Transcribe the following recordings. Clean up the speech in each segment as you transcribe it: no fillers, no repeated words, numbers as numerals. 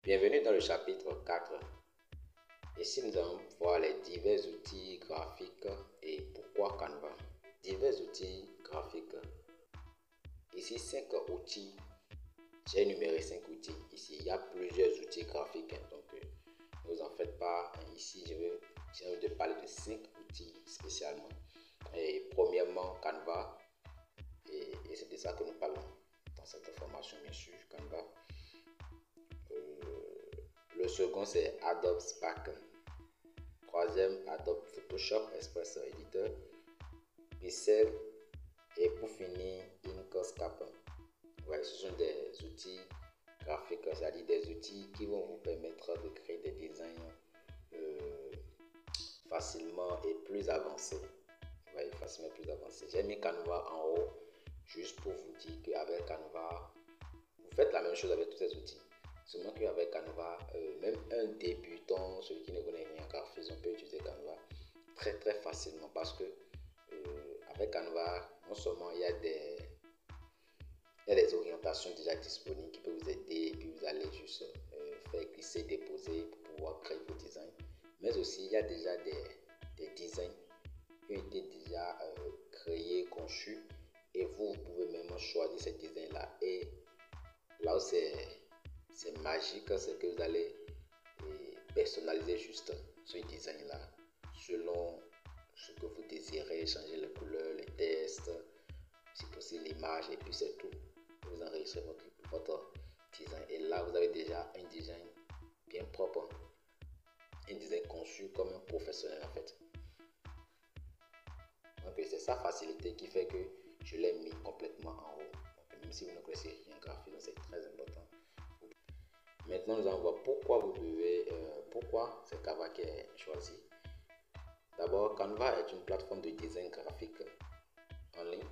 Bienvenue dans le chapitre 4. Ici, nous allons voir les divers outils graphiques et pourquoi Canva. Divers outils graphiques. Ici, 5 outils. J'ai énuméré 5 outils. Ici, il y a plusieurs outils graphiques. Donc, ne vous en faites pas. Ici, j'ai envie de parler de 5 outils spécialement. Et premièrement, Canva. Et c'est de ça que nous parlons dans cette formation, bien sûr, Canva. Le second, c'est Adobe Spark. Troisième, Adobe Photoshop Express Editor. Pixel. Et pour finir, Inkscape. Ouais, ce sont des outils graphiques, c'est-à-dire des outils qui vont vous permettre de créer des designs facilement et plus avancés. Ouais, facilement plus avancés. J'ai mis Canva en haut juste pour vous dire qu'avec Canva, vous faites la même chose avec tous ces outils. Seulement qu'avec Canva, même un débutant, celui qui ne connaît rien en graphisme, on peut utiliser Canva très facilement parce que avec Canva, non seulement il y a des orientations déjà disponibles qui peuvent vous aider et puis vous allez juste faire glisser, déposer pour pouvoir créer vos designs, mais aussi il y a déjà des designs qui ont été déjà créés, conçus et vous pouvez même choisir ces designs là. Et là où c'est magique, c'est que vous allez personnaliser juste ce design là selon ce que vous désirez, changer les couleurs, les textes, si possible l'image, et puis c'est tout. Vous enregistrez votre design et là vous avez déjà un design bien propre, un design conçu comme un professionnel en fait. Donc c'est sa facilité qui fait que je l'ai mis complètement en haut. Donc, même si vous ne connaissez rien en graphisme, c'est très important. Maintenant nous allons voir pourquoi pourquoi c'est Canva qui est choisi. D'abord, Canva est une plateforme de design graphique en ligne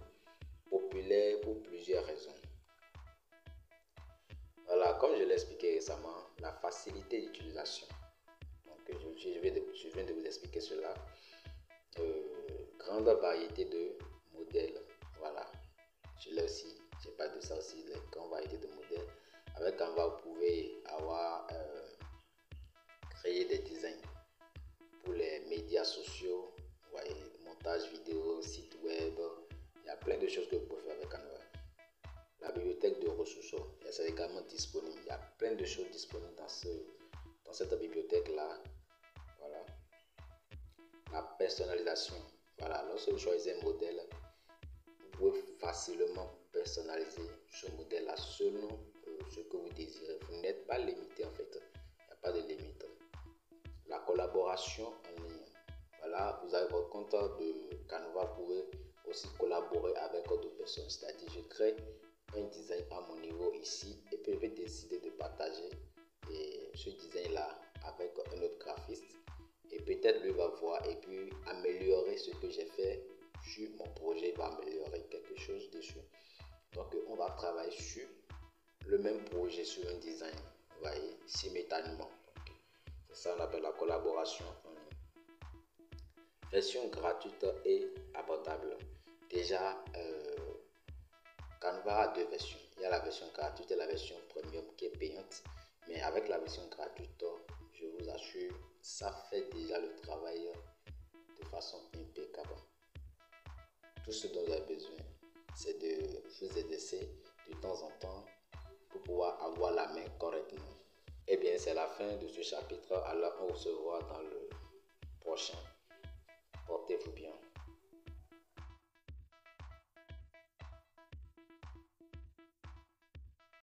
populaire pour plusieurs raisons. Voilà, comme je l'ai expliqué récemment, la facilité d'utilisation. Donc, je viens de vous expliquer cela. Grande variété de modèles. Voilà, je l'ai aussi. J'ai pas de ça aussi, les grandes variétés de modèles. Avec Canva, vous pouvez avoir créé des designs pour les médias sociaux, vous voyez, montage vidéo, site web. Il y a plein de choses que vous pouvez faire avec Canva. La bibliothèque de ressources, c'est également disponible. Il y a plein de choses disponibles dans cette bibliothèque-là. Voilà. La personnalisation. Voilà, lorsque vous choisissez un modèle, vous pouvez facilement personnaliser ce modèle-là selon ce que vous désirez. Vous n'êtes pas limité en fait. Il n'y a pas de limite. La collaboration en ligne. Voilà, vous avez votre compte de Canva, vous pouvez aussi collaborer avec d'autres personnes. C'est-à-dire, je crée un design à mon niveau ici et puis je vais décider de partager ce design-là avec un autre graphiste. Et peut-être lui va voir et puis améliorer ce que j'ai fait sur mon projet, il va améliorer quelque chose dessus. Donc, on va travailler sur le même projet, sur un design, vous voyez, simultanément. C'est ça qu'on appelle la collaboration en ligne. Version gratuite et abordable. Déjà, Canva a deux versions. Il y a la version gratuite et la version premium qui est payante. Mais avec la version gratuite, je vous assure, ça fait déjà le travail de façon impeccable. Tout ce dont vous avez besoin, c'est de vous exercer de temps en temps pour pouvoir avoir la main correctement. Eh bien, c'est la fin de ce chapitre. Alors, on se voit dans le prochain.